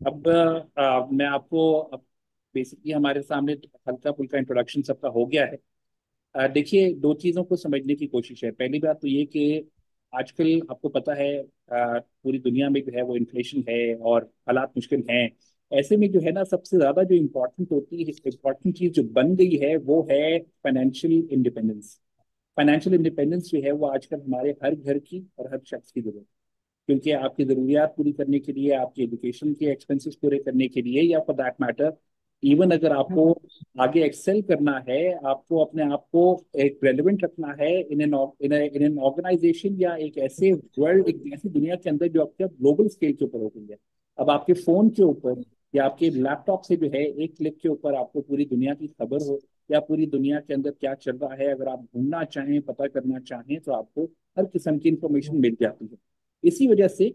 अब मैं आपको अब बेसिकली हमारे सामने हल्का फुल्का इंट्रोडक्शन सबका हो गया है। देखिए, दो चीज़ों को समझने की कोशिश है। पहली बात तो ये कि आजकल आपको पता है पूरी दुनिया में जो है वो इन्फ्लेशन है और हालात मुश्किल हैं। ऐसे में जो है ना, सबसे ज़्यादा जो इम्पोर्टेंट चीज़ जो बन गई है वो है फाइनेंशियल इंडिपेंडेंस। फाइनेंशियल इंडिपेंडेंस जो है वो आजकल हमारे हर घर की और हर शख्स की जरूरत है। क्योंकि आपकी ज़रूरियात पूरी करने के लिए, आपकी एजुकेशन के एक्सपेंसेस पूरे करने के लिए, या फॉर दैट मैटर इवन अगर आपको आगे एक्सेल करना है, आपको अपने आप को एक रेलिवेंट रखना है इन एन ऑर्गेनाइजेशन या एक ऐसे वर्ल्ड, एक ऐसी दुनिया के अंदर जो आपके ग्लोबल स्केल के ऊपर हो गई है। अब आपके फोन के ऊपर या आपके लैपटॉप से जो है एक क्लिक के ऊपर आपको पूरी दुनिया की खबर हो, या पूरी दुनिया के अंदर क्या चल रहा है अगर आप ढूंढना चाहें, पता करना चाहें, तो आपको हर किस्म की इंफॉर्मेशन मिल जाती है। इसी वजह से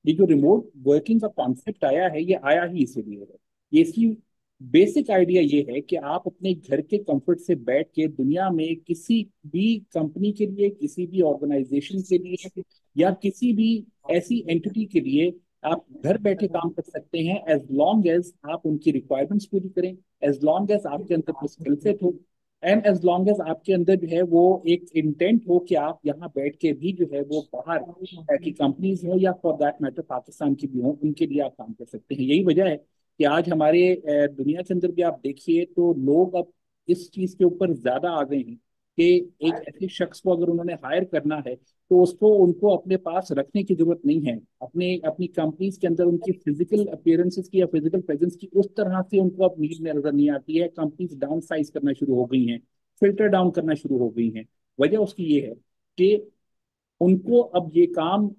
ये जो रिमोट वर्किंग का कॉन्सेप्ट आया है, ये आया ही इसीलिए है। ये इसकी बेसिक आइडिया ये है कि आप अपने घर के कंफर्ट से बैठ के दुनिया में किसी भी कंपनी के लिए, किसी भी ऑर्गेनाइजेशन के लिए, या किसी भी ऐसी एंटिटी के लिए आप घर बैठे काम कर सकते हैं, एज लॉन्ग एज आप उनकी रिक्वायरमेंट्स पूरी करें, एज लॉन्ग एज आपके अंदर वो स्किल सेट हो, एंड एज लॉन्ग एज आपके अंदर जो है वो एक इंटेंट हो कि आप यहाँ बैठ के भी जो है वो बाहर की कंपनीज हो या फॉर दैट मैटर पाकिस्तान की भी हो, उनके लिए आप काम कर सकते हैं। यही वजह है कि आज हमारे दुनिया के अंदर भी आप देखिए तो लोग अब इस चीज के ऊपर ज्यादा आ गए हैं कि एक ऐसे शख्स को अगर उन्होंने हायर करना है तो उसको उनको अपने पास रखने की जरूरत नहीं है। अपने अपनी कंपनीज के अंदर उनकी फिजिकल अपीयरेंसेस की या फिजिकल प्रेजेंस की उस तरह से उनको अब नीड नजर नहीं आती है। कंपनीज डाउन साइज करना शुरू हो गई हैं, फिल्टर डाउन करना शुरू हो गई हैं। वजह उसकी ये है कि उनको अब ये काम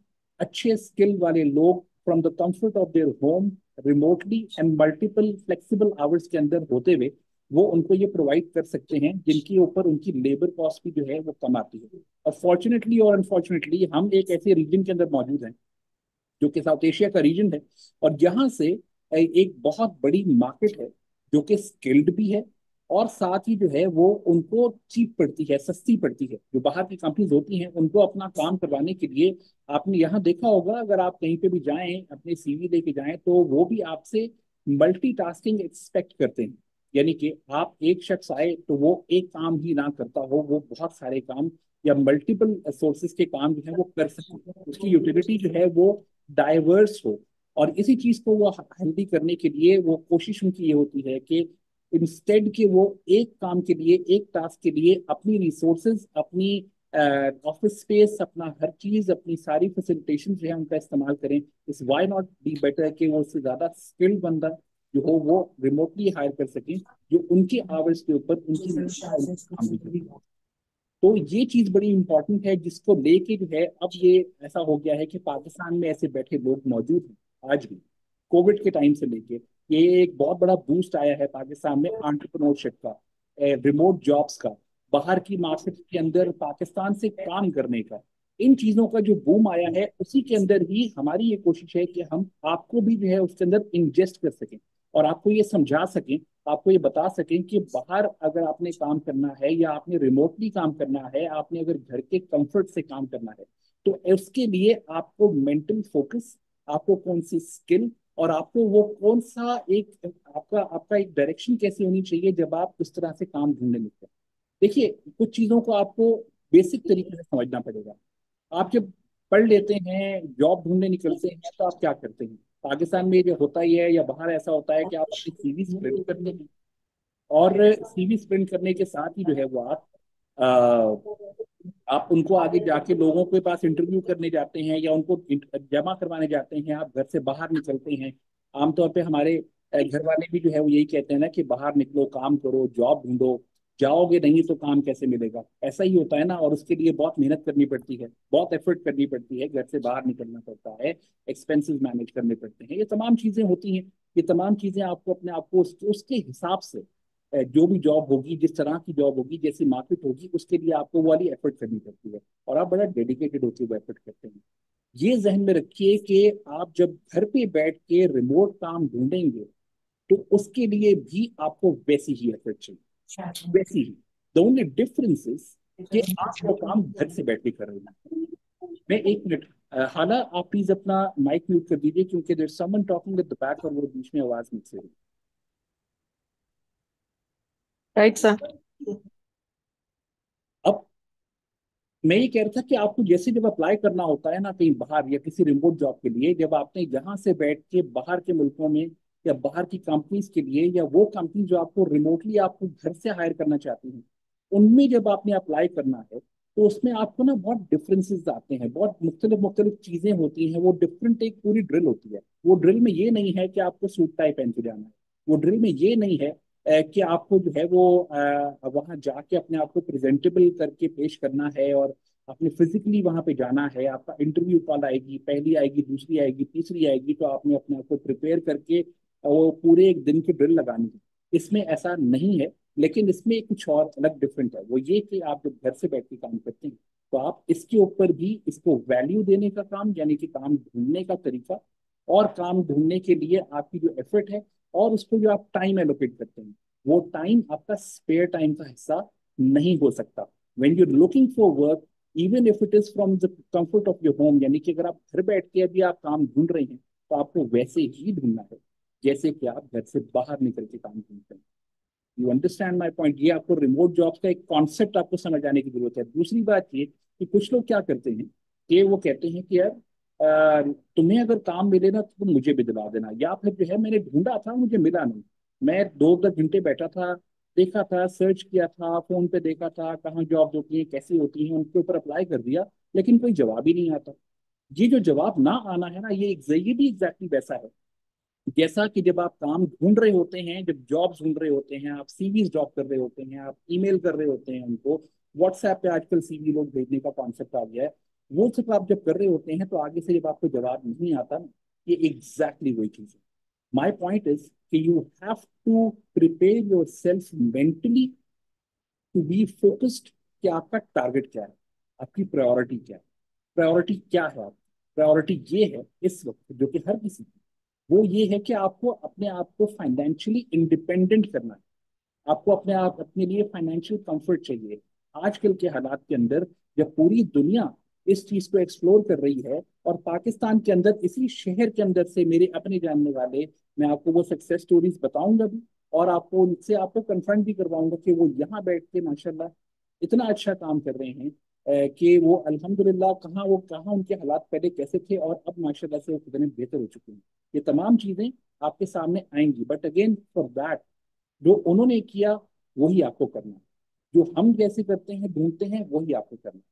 अच्छे स्किल वाले लोग from the comfort of their home, remotely and multiple flexible hours के अंदर होते हुए वो उनको ये प्रोवाइड कर सकते हैं, जिनके ऊपर उनकी लेबर कॉस्ट भी जो है वो कम आती है। और फॉर्चुनेटली और अनफॉर्चुनेटली हम एक ऐसे रीजन के अंदर मौजूद हैं जो कि साउथ एशिया का रीजन है, और यहाँ से एक बहुत बड़ी मार्केट है जो कि स्किल्ड भी है, और साथ ही जो है वो उनको चीप पड़ती है, सस्ती पड़ती है। जो बाहर की कंपनीज होती हैं उनको अपना काम करवाने के लिए, आपने यहाँ देखा होगा अगर आप कहीं पे भी जाएं अपने सीवी लेके जाएं तो वो भी आपसे मल्टीटास्किंग एक्सपेक्ट करते हैं। यानी कि आप एक शख्स आए तो वो एक काम ही ना करता हो, वो बहुत सारे काम या मल्टीपल सोर्सेज के काम जो है वो कर सके, उसकी यूटिलिटी जो है वो डाइवर्स हो। और इसी चीज को वो हेल्दी करने के लिए वो कोशिश उनकी ये होती है कि इंस्टेड के वो एक काम के लिए, एक टास्क के लिए अपनी रिसोर्सेज, अपनी ऑफिस स्पेस, अपना हर चीज, अपनी सारी फैसिलिटेशन जो है उनका इस्तेमाल करें। इस वाई नॉट बी बेटर कि वो उससे ज्यादा स्किल्ड बंदा जो हो वो रिमोटली हायर कर सकें, जो उनके आवर्स के ऊपर उनकी मर्जी का उनका काम भी करे। तो ये चीज बड़ी इंपॉर्टेंट है जिसको लेके जो है अब ये ऐसा हो गया है कि पाकिस्तान में ऐसे बैठे लोग मौजूद हैं आज भी। कोविड के टाइम से लेके ये एक बहुत बड़ा बूस्ट आया है पाकिस्तान में एंटरप्रेन्योरशिप का, रिमोट जॉब्स का, बाहर की मार्केट के अंदर पाकिस्तान से काम करने का। इन चीजों का जो बूम आया है उसी के अंदर ही हमारी ये कोशिश है कि हम आपको भी जो है उसके अंदर इंजेस्ट कर सकें, और आपको ये समझा सकें, आपको ये बता सकें कि बाहर अगर आपने काम करना है या आपने रिमोटली काम करना है, आपने अगर घर के कंफर्ट से काम करना है, तो उसके लिए आपको मेंटल फोकस, आपको कौन सी स्किल, और आपको वो कौन सा एक आपका आपका एक डायरेक्शन कैसी होनी चाहिए जब आप उस तरह से काम ढूंढने लगते हैं। देखिए, कुछ चीजों को आपको बेसिक तरीके से समझना पड़ेगा। आप जब पढ़ लेते हैं, जॉब ढूंढने निकलते हैं, तो आप क्या करते हैं? पाकिस्तान में जो होता ही है या बाहर ऐसा होता है कि आप अपनी सीवी प्रिंट करते हैं, और सीवी प्रिंट करने के साथ ही जो है वो आप उनको आगे जाके लोगों के पास इंटरव्यू करने जाते हैं या उनको जमा करवाने जाते हैं। आप घर से बाहर निकलते हैं। आमतौर पे हमारे घर वाले भी जो है वो यही कहते हैं ना कि बाहर निकलो, काम करो, जॉब ढूंढो। जाओगे नहीं तो काम कैसे मिलेगा? ऐसा ही होता है ना, और उसके लिए बहुत मेहनत करनी पड़ती है, बहुत एफर्ट करनी पड़ती है, घर से बाहर निकलना पड़ता है, एक्सपेंसेस मैनेज करने पड़ते हैं, ये तमाम चीजें होती हैं। ये तमाम चीजें आपको अपने आप को उसके हिसाब से जो भी जॉब होगी, जिस तरह की जॉब होगी, जैसी मार्केट होगी, उसके लिए आपको वो वाली एफर्ट करनी पड़ती है, और आप बड़ा डेडिकेटेड होकर वो एफर्ट करते हैं। ये जहन में रखिए कि आप जब घर पे बैठ के रिमोट काम ढूंढेंगे तो उसके लिए भी आपको वैसी ही एफर्ट चाहिए, वैसी ही। द ओनली डिफरेंस इज कि आप वो काम घर से बैठ के कर रहे हैं। मैं एक मिनट हाला, आप प्लीज अपना माइक म्यूट कर दीजिए, क्योंकि there someone talking at the back और वो बीच में आवाज मिक्स हो रही राइट सर। है। अब मैं ये कह रहा था कि आपको जैसे जब अप्लाई करना होता है ना कहीं बाहर या किसी रिमोट जॉब के लिए, जब आपने यहाँ से बैठ के बाहर के मुल्कों में या बाहर की कंपनीज के लिए, या वो कंपनी जो आपको रिमोटली आपको घर से हायर करना चाहती हैं, उनमें जब आपने अप्लाई करना है, तो उसमें आपको ना बहुत डिफरेंसेस आते हैं, बहुत मुख्तलिफ मुख्तलिफ चीजें होती हैं, वो डिफरेंट एक पूरी ड्रिल होती है। वो ड्रिल में ये नहीं है कि आपको सूट टाई पहन के जाना है। वो ड्रिल में ये नहीं है कि आपको जो है वो वहां जाके अपने आप को प्रेजेंटेबल करके पेश करना है, और आपने फिजिकली वहां पे जाना है। आपका इंटरव्यू कॉल आएगी, पहली आएगी, दूसरी आएगी, तीसरी आएगी, तो आपने अपने आप को प्रिपेयर करके वो पूरे एक दिन की ड्रिल लगानी है। इसमें ऐसा नहीं है। लेकिन इसमें कुछ और अलग डिफरेंट है, वो ये कि आप जब घर से बैठ के काम करते हैं, तो आप इसके ऊपर भी इसको वैल्यू देने का काम, यानी कि काम ढूंढने का तरीका, और काम ढूंढने के लिए आपकी जो एफर्ट है, और उसको जो आप टाइम एलोकेट करते हैं, वो टाइम आपका स्पेयर टाइम का हिस्सा नहीं हो सकता। when you're looking for work, even if it is from the comfort of your home, यानी कि अगर आप घर बैठ के अभी आप काम ढूंढ रहे हैं, तो आपको वैसे ही ढूंढना है जैसे कि आप घर से बाहर निकल के काम ढूंढते हैं। You understand my point? ये आपको रिमोट जॉब्स का एक कॉन्सेप्ट आपको समझ आने की जरूरत है। दूसरी बात ये कि कुछ लोग क्या करते हैं कि वो कहते हैं कि यार तुम्हें अगर काम मिले ना तो तुम मुझे भी दिला देना, या फिर जो है मैंने ढूंढा था मुझे मिला नहीं, मैं 2 2 घंटे बैठा था, देखा था, सर्च किया था, फोन पे देखा था कहाँ जॉब होती है, कैसी होती है, उनके ऊपर अप्लाई कर दिया, लेकिन कोई जवाब ही नहीं आता। ये जो जवाब ना आना है ना, ये भी एग्जैक्टली वैसा है जैसा कि जब आप काम ढूंढ रहे होते हैं, जब जॉब ढूंढ रहे होते हैं, आप सीवीज ड्रॉप कर रहे होते हैं, आप ईमेल कर रहे होते हैं उनको, व्हाट्सएप पे आजकल सीवी लोग भेजने का कॉन्सेप्ट आ गया है। वो सब आप जब कर रहे होते हैं, तो आगे से जब आपको जवाब नहीं आता ना, ये एग्जैक्टली वही चीज है। माई पॉइंट इज कि you have to prepare yourself mentally to be focused, कि आपका टारगेट क्या है, आपकी प्रायोरिटी क्या है। प्रायोरिटी क्या है आपकी? प्रायोरिटी ये है इस वक्त, जो कि हर किसी की, वो ये है कि आपको अपने आप को फाइनेंशियली इंडिपेंडेंट करना है। आपको अपने आप, अपने लिए फाइनेंशियल कंफर्ट चाहिए। आजकल के हालात के अंदर, जब पूरी दुनिया इस चीज को एक्सप्लोर कर रही है, और पाकिस्तान के अंदर इसी शहर के अंदर से मेरे अपने जानने वाले, मैं आपको वो सक्सेस स्टोरीज बताऊंगा भी, और आपको उनसे आपको कन्फ्रंट भी करवाऊंगा कि वो यहाँ बैठ के माशाल्लाह इतना अच्छा काम कर रहे हैं, कि वो अल्हम्दुलिल्लाह, कहाँ उनके हालात पहले कैसे थे, और अब माशाल्लाह से वो कितने बेहतर हो चुके हैं। ये तमाम चीजें आपके सामने आएंगी, बट अगेन फॉर दैट, जो उन्होंने किया वही आपको करना है। जो हम जैसे करते हैं, ढूंढते हैं, वही आपको करना है।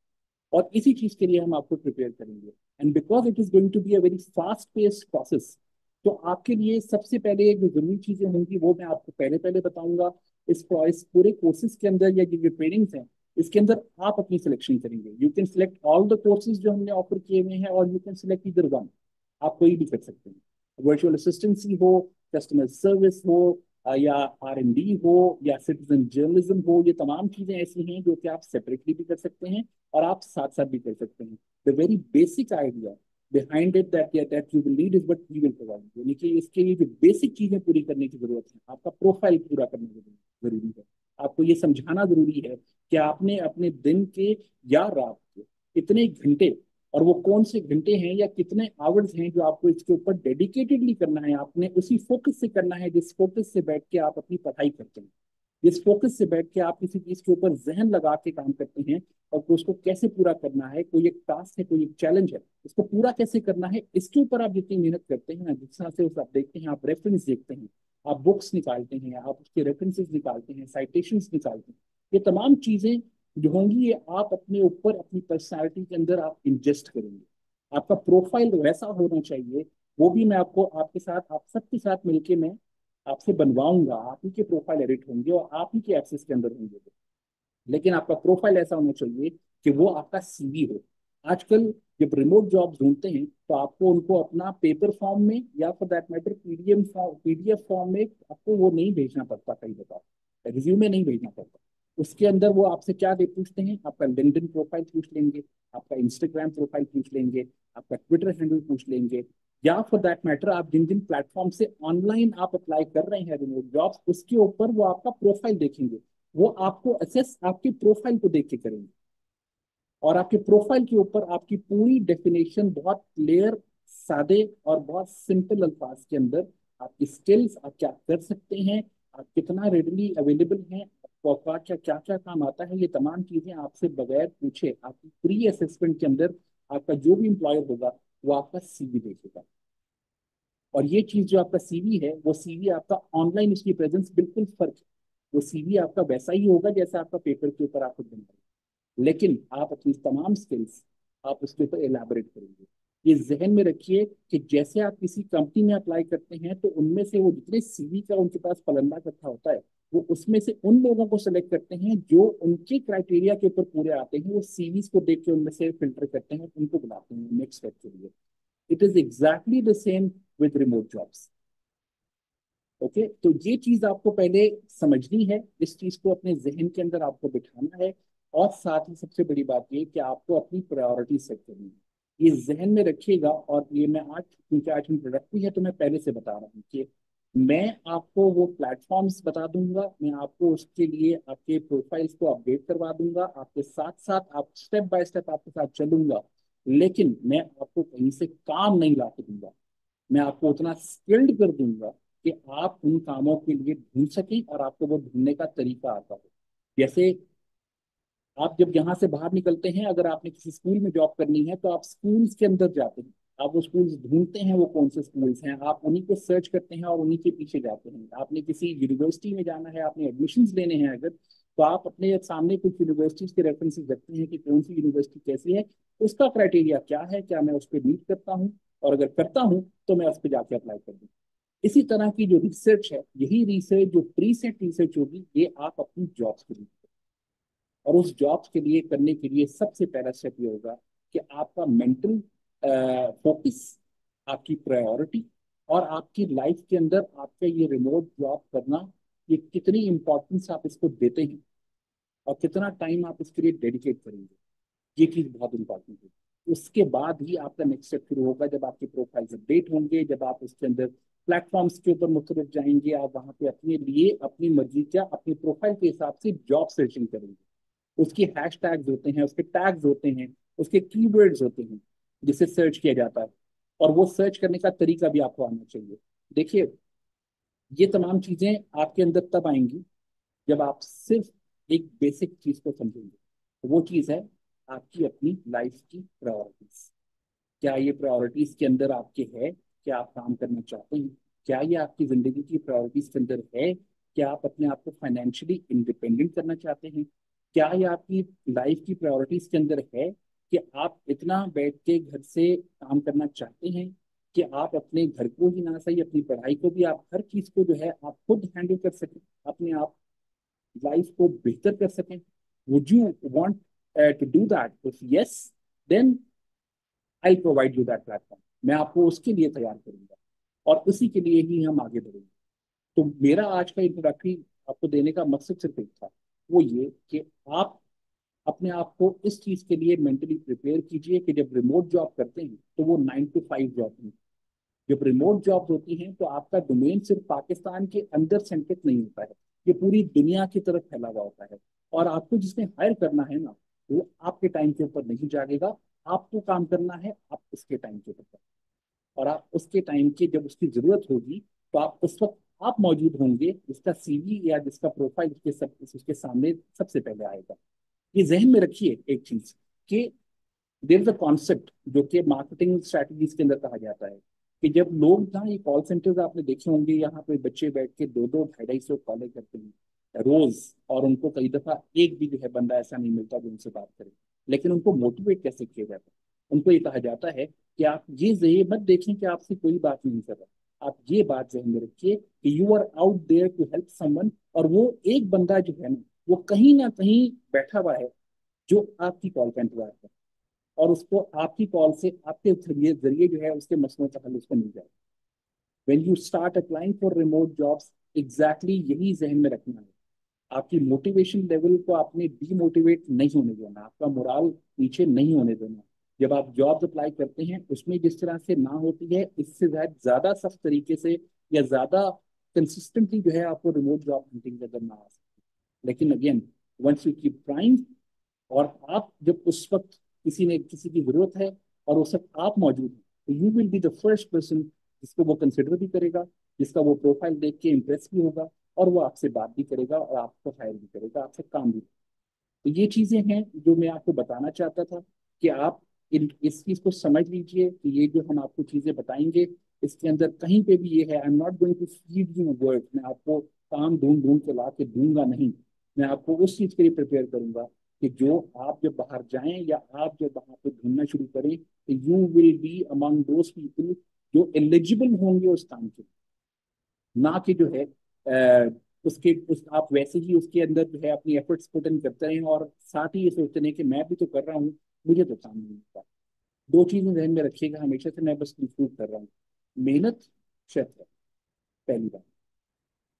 और इसी चीज के लिए हम आपको प्रिपेयर करेंगे। And because it is going to be a very fast paced process, तो आपके लिए सबसे पहले जो जरूरी चीजें होंगी वो मैं आपको पहले पहले बताऊंगा। इस पूरे कोर्सेज के अंदर, या जो ट्रेनिंग्स हैं, इसके अंदर आप अपनी सिलेक्शन करेंगे। You can select all the courses जो हमने ऑफर किए हुए हैं, और यू कैन सिलेक्ट इधर वन। आप कोई भी कर सकते हैं। वर्चुअल असिस्टेंसी हो, कस्टमर सर्विस हो, या R&D हो, या सिटीजन जर्नलिज्म हो, ये तमाम चीजें ऐसी हैं जो कि आप सेपरेटली भी कर सकते हैं, और आप साथ साथ भी कर सकते हैं। The very basic idea behind it that you will need is what we will provide, यानी कि इसके लिए जो बेसिक चीजें पूरी करने की जरूरत है, आपका प्रोफाइल पूरा करने की जरूरी है। आपको ये समझाना जरूरी है कि आपने अपने दिन के या रात के कितने घंटे, और वो कौन से घंटे हैं या कितने आवर्स हैं जो आपको इसके ऊपर डेडिकेटेडली करना है। आपने उसी फोकस से करना है जिस फोकस से बैठ के आप अपनी पढ़ाई करते हैं, जिस फोकस से बैठ के आप किसी चीज के ऊपर जहन लगा के काम करते हैं, और उसको कैसे पूरा करना है। कोई एक टास्क है, कोई एक चैलेंज है, इसको पूरा कैसे करना है, इसके ऊपर आप जितनी मेहनत करते हैं ना, जिस तरह से उस आप देखते हैं, आप रेफरेंस देखते हैं, आप बुक्स निकालते हैं, आप उसके रेफरेंसेस निकालते हैं, साइटेशंस निकालते हैं, ये तमाम चीजें जो होंगी, ये आप अपने ऊपर अपनी पर्सनैलिटी के अंदर आप इंजेस्ट करेंगे। आपका प्रोफाइल वैसा होना चाहिए, वो भी मैं आपको आपके साथ, आप सबके साथ मिलके मैं आपसे बनवाऊंगा। आप ही के प्रोफाइल एडिट होंगे और आप ही के एक्सेस के अंदर होंगे, लेकिन आपका प्रोफाइल ऐसा होना चाहिए कि वो आपका सीवी हो। आजकल जब रिमोट जॉब ढूंढते हैं, तो आपको उनको अपना पेपर फॉर्म में, या for that matter PDF form में, आपको वो नहीं भेजना पड़ता, कई दफा रिज्यूमे नहीं भेजना पड़ता। उसके अंदर वो आपसे क्या दे पूछते हैं, आपका लिंक्डइन प्रोफाइल पूछ लेंगे, आपका इंस्टाग्राम प्रोफाइल पूछ लेंगे, आपका ट्विटर हैंडल पूछ लेंगे, या फॉर दैट मैटर आप जिन जिन प्लेटफॉर्म से ऑनलाइन आप अप्लाई कर रहे हैं रिमोट जॉब्स, उसके ऊपर वो आपका प्रोफाइल देखेंगे। वो आपको असेस आपके प्रोफाइल को देख के करेंगे। और आपके प्रोफाइल के ऊपर आपकी पूरी डेफिनेशन बहुत क्लियर, सादे और बहुत सिंपल अल्फाज के अंदर आपकी स्किल्स, आप क्या कर सकते हैं, आप कितना रेडली अवेलेबल हैं, आपको क्या क्या क्या काम आता है, ये तमाम चीजें आपसे बगैर पूछे आपकी प्री असेसमेंट के अंदर आपका जो भी एम्प्लॉयर होगा वो आपका सीवी देखेगा। और ये चीज जो आपका सीवी है वो सीवी आपका ऑनलाइन, उसकी प्रेजेंस बिल्कुल फर्क है। वो सीवी आपका वैसा ही होगा जैसा आपका पेपर के ऊपर आपको देना, लेकिन आप अपनी तमाम स्किल्स आप उसके ऊपर एलैबोरेट करेंगे। ये जहन में रखिए कि जैसे आप किसी कंपनी में अप्लाई करते हैं तो उनमें से वो जितने सीवी का उनके पास पलंदा इकट्ठा होता है, वो उसमें से उन लोगों को सेलेक्ट करते हैं जो उनके क्राइटेरिया के ऊपर पूरे आते हैं। वो सीवीज को देख के उनमें से फिल्टर करते हैं, उनको बुलाते हैं नेक्स्ट स्टेप के लिए। It is exactly the same with remote jobs. Okay, तो ये चीज आपको पहले समझनी है, इस चीज को अपने जहन के अंदर आपको बिठाना है। और साथ ही सबसे बड़ी बात ये कि आपको अपनी प्रायोरिटी सेट करनी है, ये जहन में रखिएगा। और ये मैं आज, क्योंकि आज इंट्रोडक्टरी है तो मैं पहले से बता रहा हूँ कि मैं आपको वो प्लेटफॉर्म्स बता दूंगा, मैं आपको उसके लिए आपके प्रोफाइल्स को अपडेट करवा दूंगा, आपके साथ साथ आप स्टेप बाय स्टेप आपके साथ चलूंगा। लेकिन मैं आपको कहीं से काम नहीं ला के दूंगा, मैं आपको उतना स्किल्ड कर दूंगा कि आप उन कामों के लिए ढूंढ सकें और आपको वो ढूंढने का तरीका आता हो। जैसे आप जब यहाँ से बाहर निकलते हैं, अगर आपने किसी स्कूल में जॉब करनी है तो आप स्कूल्स के अंदर जाते हैं, आप वो स्कूल्स ढूंढते हैं, वो कौन से स्कूल्स हैं, आप उन्हीं को सर्च करते हैं और उन्हीं के पीछे जाते हैं। आपने किसी यूनिवर्सिटी में जाना है, आपने एडमिशन्स लेने हैं अगर, तो आप अपने सामने कुछ यूनिवर्सिटीज के रेफरेंसेस रखते हैं कि कौन सी यूनिवर्सिटी कैसी है, उसका क्राइटेरिया क्या है, क्या मैं उस पर मीट करता हूँ, और अगर करता हूँ तो मैं उस पर जाके अप्लाई कर दूँ। इसी तरह की जो रिसर्च है, यही रिसर्च जो प्री सेट रिसर्च होगी, ये आप अपनी जॉब्स के लिए, और उस जॉब्स के लिए करने के लिए सबसे पहला स्टेप ये होगा कि आपका मेंटल फोकस, आपकी प्रायोरिटी, और आपकी लाइफ के अंदर आपका ये रिमोट जॉब करना, ये कितनी इंपॉर्टेंस आप इसको देते हैं और कितना टाइम आप इसके लिए डेडिकेट करेंगे, ये चीज बहुत इंपॉर्टेंट है। उसके बाद ही आपका नेक्स्ट स्टेप शुरू होगा, जब आपके प्रोफाइल अपडेट होंगे, जब आप उसके अंदर प्लेटफॉर्म्स के ऊपर मुख्तलिफ जाएंगे, आप वहां पे अपने लिए अपनी मर्जी क्या अपनी प्रोफाइल के हिसाब से जॉब सर्चिंग करेंगे। उसके हैश टैग्स होते हैं, उसके टैग्स होते हैं, उसके कीवर्ड्स होते हैं जिसे सर्च किया जाता है, और वो सर्च करने का तरीका भी आपको आना चाहिए। देखिए, ये तमाम चीजें आपके अंदर तब आएंगी जब आप सिर्फ एक बेसिक चीज को समझेंगे। वो चीज है आपकी अपनी लाइफ की प्रायोरिटीज। क्या ये प्रायोरिटीज के अंदर आपके है, क्या आप काम करना चाहते हैं, क्या ये आपकी जिंदगी की प्रायोरिटीज के अंदर है, क्या आप अपने आप को फाइनेंशियली इंडिपेंडेंट करना चाहते हैं, क्या ये आपकी लाइफ की प्रायोरिटीज के अंदर है कि आप इतना बैठ के घर से काम करना चाहते हैं कि आप अपने घर को ही ना सही, अपनी पढ़ाई को भी, आप हर चीज को जो है आप खुद हैंडल कर सकें, अपने आप लाइफ को बेहतर कर सकें। Would you want to do that? If yes, then I provide you that platform. मैं आपको उसके लिए तैयार करूंगा और उसी के लिए ही हम आगे बढ़ेंगे। तो मेरा आज का इंट्रोडक्टरी आपको देने का मकसद सिर्फ एक था, वो ये कि आप अपने आप को इस चीज के लिए मेंटली प्रिपेयर कीजिए कि जब रिमोट जॉब करते हैं तो वो 9 to 5 जॉब नहीं। जब रिमोट जॉब होती हैं तो आपका डोमेन सिर्फ पाकिस्तान के अंदर सेंट्रिक नहीं होता है, ये पूरी दुनिया की तरफ फैला हुआ होता है। और आपको जिसने हायर करना है ना, वो आपके टाइम के ऊपर नहीं जागेगा, आपको काम करना है आप उसके टाइम के ऊपर। और आप उसके टाइम की जब उसकी जरूरत होगी तो आप उस वक्त आप मौजूद होंगे, जिसका सीवी या जिसका प्रोफाइल उसके सामने सबसे पहले आएगा। ये जहन में रखिए एक चीज कि देयर इज अ कॉन्सेप्ट जो कि मार्केटिंग स्ट्रेटजीज के अंदर कहा जाता है कि जब लोग ना, ये कॉल सेंटर्स आपने देखे होंगे, यहाँ पे बच्चे बैठ के 2-2 250 कॉलें करते हैं रोज, और उनको कई दफा एक भी जो है बंदा ऐसा नहीं मिलता जो उनसे बात करे। लेकिन उनको मोटिवेट कैसे किया जाता है? उनको ये कहा जाता है कि आप ये मत देखें कि आपसे कोई बात नहीं कर रहा, आप ये बात जहन में रखिए कि you are out there to help someone, और वो एक बंदा जो है ना, वो कहीं ना कहीं बैठा हुआ है जो आपकी कॉल का इंतजार कर, और उसको आपकी कॉल से आपके जरिए जरिए जो है उसके मसलों का हल उसको मिल जाए। When you start applying for remote jobs, exactly यही जहन में रखना है। आपकी मोटिवेशन लेवल को आपने डीमोटिवेट नहीं होने देना, आपका मोराल नीचे नहीं होने देना। जब आप जॉब अप्लाई करते हैं उसमें जिस तरह से ना होती है, इससे शायद ज्यादा सख्त तरीके से या ज्यादा कंसिस्टेंटली जो है आपको रिमोट जॉब हंटिंग करना आ सकती है। लेकिन again, once you keep trying, और आप जब उस वक्त किसी की जरूरत है और उस वक्त आप मौजूद हैं, तो you will be the first person जिसको वो कंसिडर भी करेगा, जिसका वो प्रोफाइल देख के इम्प्रेस भी होगा, और वो आपसे बात भी करेगा और आपको हायर भी करेगा, आपसे काम भी। तो ये चीजें हैं जो मैं आपको बताना चाहता था कि आप इस चीज को समझ लीजिए कि ये जो हम आपको चीजें बताएंगे, इसके अंदर कहीं पे भी ये है, I am not going to feed you word, मैं आपको काम ढूंढ ढूंढ के ला के दूंगा नहीं। मैं आपको उस चीज के लिए प्रिपेयर करूंगा कि जो आप जब बाहर जाएं या आप जब वहां पे ढूंढना शुरू करें, तो you will be among those people जो एलिजिबल होंगे उस काम के, ना कि जो है आप वैसे ही उसके अंदर जो है अपनी एफर्ट्स पुट इन करते रहें और साथ ही ये सोचते रहें कि मैं भी तो कर रहा हूँ, मुझे तो काम नहीं मिलता। दो चीजें ध्यान में रखिएगा हमेशा से, मैं बस कंक्लूड कर रहा हूँ। मेहनत शर्त है, पहली बात।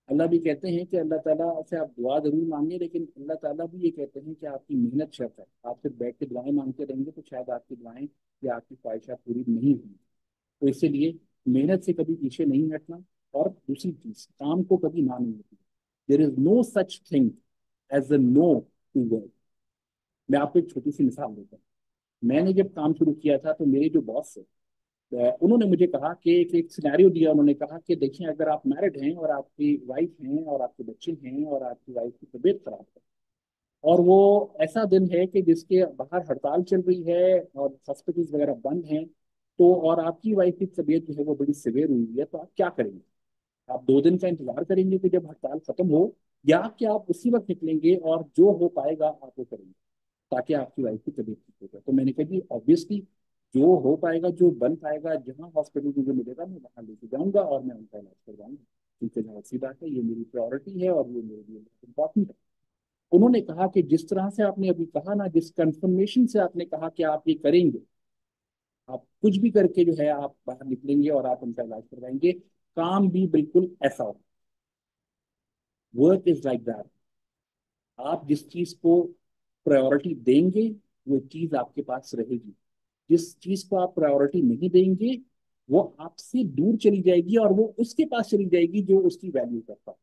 अल्लाह भी कहते हैं कि अल्लाह ताला से आप दुआ जरूर मांगे, लेकिन अल्लाह ताला भी ये कहते हैं कि आपकी मेहनत शर्त है। आप सिर्फ बैठ के दुआएं मांगते रहेंगे तो शायद आपकी दुआएं या आपकी ख्वाहिशात पूरी नहीं होंगी। तो इसीलिए मेहनत से कभी पीछे नहीं हटना। और दूसरी चीज, काम को कभी ना नहीं होती। There is no such thing as a no to work. मैं आपको एक छोटी सी मिसाल देता हूँ। मैंने जब काम शुरू किया था तो मेरे जो बॉस थे, उन्होंने मुझे कहा कि एक सिनेरियो दिया। उन्होंने कहा कि देखिए, अगर आप मैरिड हैं और आपकी वाइफ हैं और आपके बच्चे हैं और आपकी वाइफ की तबीयत खराब है, और वो ऐसा दिन है कि जिसके बाहर हड़ताल चल रही है और हॉस्पिटल्स वगैरह बंद हैं, तो और आपकी वाइफ की तबीयत जो है वो बड़ी सिवियर हुई है, तो आप क्या करेंगे? आप 2 दिन का इंतजार करेंगे कि जब हड़ताल खत्म हो, या कि आप उसी वक्त निकलेंगे और जो हो पाएगा आप वो करेंगे ताकि आपकी वाइफ की तबीयत ठीक हो जाए? तो मैंने कहा जी ऑब्वियसली जो हो पाएगा, जो बन पाएगा, जहाँ हॉस्पिटल मुझे मिलेगा मैं वहां लेके जाऊंगा और मैं उनका इलाज करवाऊंगा, क्योंकि जाहिर सी बात है ये मेरी प्रायोरिटी है और ये मेरे लिए बहुत इंपॉर्टेंट है। उन्होंने कहा कि जिस तरह से आपने अभी कहा ना, जिस कंफर्मेशन से आपने कहा कि आप ये करेंगे, आप कुछ भी करके जो है आप बाहर निकलेंगे और आप उनका इलाज करवाएंगे, काम भी बिल्कुल ऐसा हो। Work is like that. आप जिस चीज को प्रायोरिटी देंगे वो चीज आपके पास रहेगी। जिस चीज को आप प्रायोरिटी नहीं देंगे वो आपसे दूर चली जाएगी और वो उसके पास चली जाएगी जो उसकी वैल्यू करता है।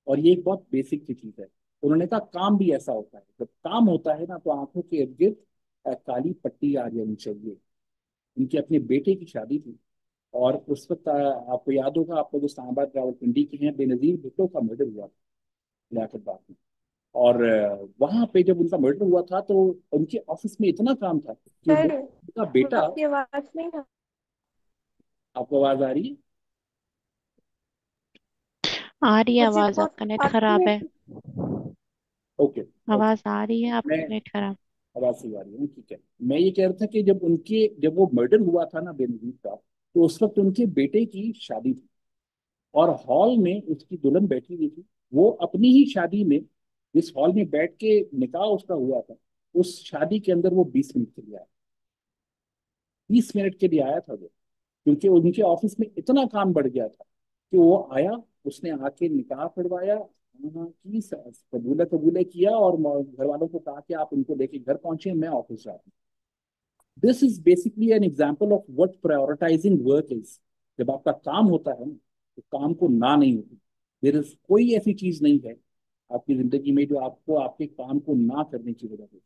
और ये एक बहुत बेसिक सी चीज है। उन्होंने कहा काम भी ऐसा होता है, जब काम होता है ना तो आंखों के इर्द गिर्द काली पट्टी आ जानी चाहिए। उनके अपने बेटे की शादी थी और उस वक्त आपको याद होगा, आपको जो इस्लामाबाद रावलपिंडी के हैं, बेनजीर भुट्टो का मर्डर हुआ था लियाकतबाग में। और वहां पे जब उनका मर्डर हुआ था तो उनके ऑफिस में इतना काम था कि वो सर, उनका बेटा। आपकी आवाज नहीं आ। आपको आवाज आ रही है? आ रही है मुझे आवाज, बहुत आपका नेट आती खराब है। है। ओके। ओके। आवाज आ रही है, आपका मैं नेट खराब। आवाज सही आ रही है ना? ठीक है। मैं ये कह रहा था कि जब वो मर्डर हुआ था ना बेनजीर का, तो उस वक्त उनके बेटे की शादी थी और हॉल में उसकी दुल्हन बैठी हुई थी। वो अपनी ही शादी में, जिस हॉल में बैठ के निकाह उसका हुआ था, उस शादी के अंदर वो 20 मिनट के लिए आया। 20 मिनट के लिए आया था वो, क्योंकि उनके ऑफिस में इतना काम बढ़ गया था कि वो आया, उसने आके निकाह पढ़वाया, हाँ की कबूला कबूले किया और घर वालों को कहा कि आप उनको लेके घर पहुंचे, मैं ऑफिस जा रहा हूँ। This is basically an example of what prioritising work is. जब आपका काम होता है ना, तो काम को ना नहीं होती। देर इज कोई ऐसी चीज नहीं है आपकी जिंदगी में जो आपको आपके काम को ना करने की वजह से।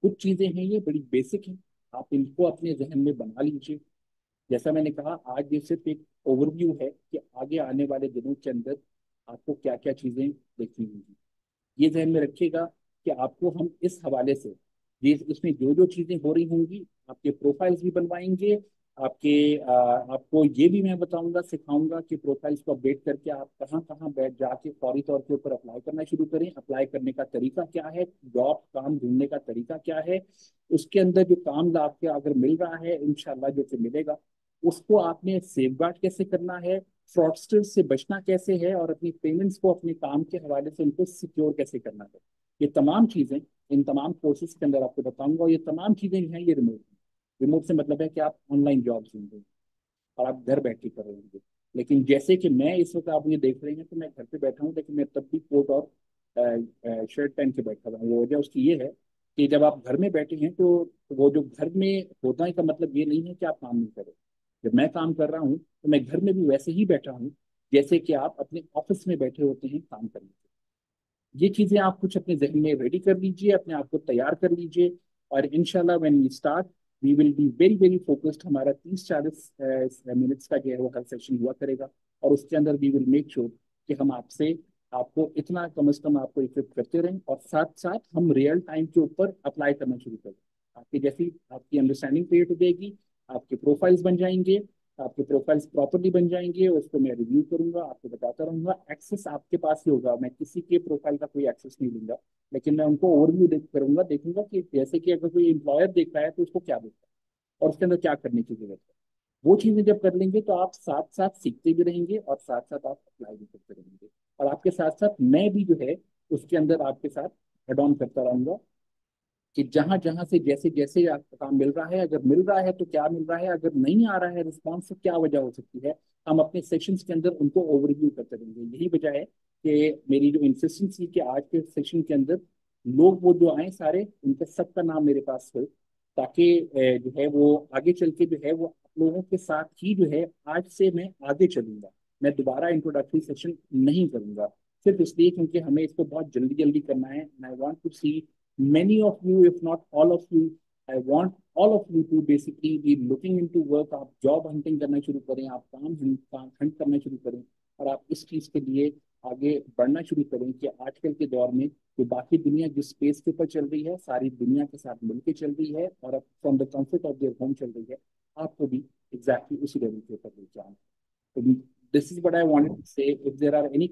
कुछ चीजें हैं ये बड़ी बेसिक हैं, आप इनको अपने जहन में बना लीजिए। जैसा मैंने कहा, आज ये सिर्फ एक ओवरव्यू है कि आगे आने वाले दिनों के अंदर आपको क्या क्या चीजें देखनी होंगी। ये ध्यान में रखिएगा कि आपको हम इस हवाले से, ये इसमें जो जो चीजें हो रही होंगी, आपके प्रोफाइल्स भी बनवाएंगे। आपको ये भी मैं बताऊंगा, सिखाऊंगा कि प्रोफाइल्स को अपडेट करके आप कहाँ कहाँ बैठ जाके फौरी तौर के ऊपर अप्लाई करना शुरू करें। अप्लाई करने का तरीका क्या है, जॉब काम ढूंढने का तरीका क्या है, उसके अंदर जो काम आपके अगर मिल रहा है, इंशाल्लाह जो कि मिलेगा, उसको आपने सेफगार्ड कैसे करना है, फ्रॉडस्टर से बचना कैसे है, और अपनी पेमेंट्स को अपने काम के हवाले से उनको सिक्योर कैसे करना है। ये तमाम चीजें इन तमाम कोर्सेज के अंदर आपको बताऊंगा। और ये तमाम चीजें जो हैं ये रिमोट। रिमोट से मतलब है कि आप ऑनलाइन जॉब ढूंढेंगे और आप घर बैठ के कर रहे होंगे। लेकिन जैसे कि मैं इस वक्त, आप मुझे देख रहे हैं तो मैं घर पे बैठा हूँ, लेकिन मैं तब भी कोट और शर्ट पहन के बैठा हुआ हूँ। वो वजह उसकी ये है कि जब आप घर में बैठे हैं तो वो जो घर में होता है का मतलब ये नहीं है कि आप काम नहीं करें। जब मैं काम कर रहा हूँ तो मैं घर में भी वैसे ही बैठा हूँ जैसे कि आप अपने ऑफिस में बैठे होते हैं काम करने के। ये चीजें आप कुछ अपने जहन में रेडी कर लीजिए, अपने आप को तैयार कर लीजिए, और इनशाला when we start we will be very very focused. हमारा 30-40 मिनट्स का जो है वो हर सेशन हुआ करेगा, और उसके अंदर वी विल मेक श्योर कि हम आपसे आपको इतना कम से कम आपको इक्विप करते रहें, और साथ साथ हम रियल टाइम के ऊपर अप्लाई करना शुरू करें। आपकी जैसी आपकी अंडरस्टैंडिंग क्रिएट हो जाएगी, आपके प्रोफाइल्स बन जाएंगे, आपके प्रोफाइल्स प्रॉपरली बन जाएंगे, उसको मैं रिव्यू करूंगा, आपको बताता रहूंगा। एक्सेस आपके पास ही होगा, मैं किसी के प्रोफाइल का कोई एक्सेस नहीं लूंगा, लेकिन मैं उनको ओवरव्यू देख करूंगा, देखूंगा कि जैसे कि अगर कोई एम्प्लॉयर देख रहा है तो उसको क्या देखता है और उसके अंदर क्या करने की जरूरत है। वो चीजें जब कर लेंगे तो आप साथ साथ सीखते भी रहेंगे और साथ साथ आप अप्लाई भी करते रहेंगे, और आपके साथ साथ मैं भी जो है उसके अंदर आपके साथ एड ऑन करता रहूंगा कि जहां जहां से जैसे जैसे आपको काम मिल रहा है, अगर मिल रहा है तो क्या मिल रहा है, अगर नहीं आ रहा है रिस्पॉन्स तो क्या वजह हो सकती है, हम अपने सेशंस के अंदर उनको ओवरव्यू करते रहेंगे। यही वजह है कि मेरी जो इंसिस्टेंसी कि आज के सेशन के अंदर लोग वो जो आए सारे उनका सबका नाम मेरे पास हो, ताकि जो है वो आगे चल के जो है वो आप लोगों के साथ ही जो है आज से मैं आगे चलूंगा। मैं दोबारा इंट्रोडक्टरी सेशन नहीं करूंगा, सिर्फ इसलिए क्योंकि हमें इसको बहुत जल्दी जल्दी करना है। And I want to see many of you, if not all of you, I want all of you to basically be looking into work। आप जॉब हंटिंग करना शुरू करें, आप काम हंट करना शुरू करें, और आप इस चीज के लिए आगे बढ़ना शुरू करें कि आजकल के दौर में जो बाकी दुनिया जिस स्पेस के ऊपर चल रही है, सारी दुनिया के साथ मिलकर चल रही है, और अब from the comfort of their home चल रही है, आपको भी एग्जैक्टली उसी लेवल के ऊपर लेके आना। तो this is what I wanted to say. If there are any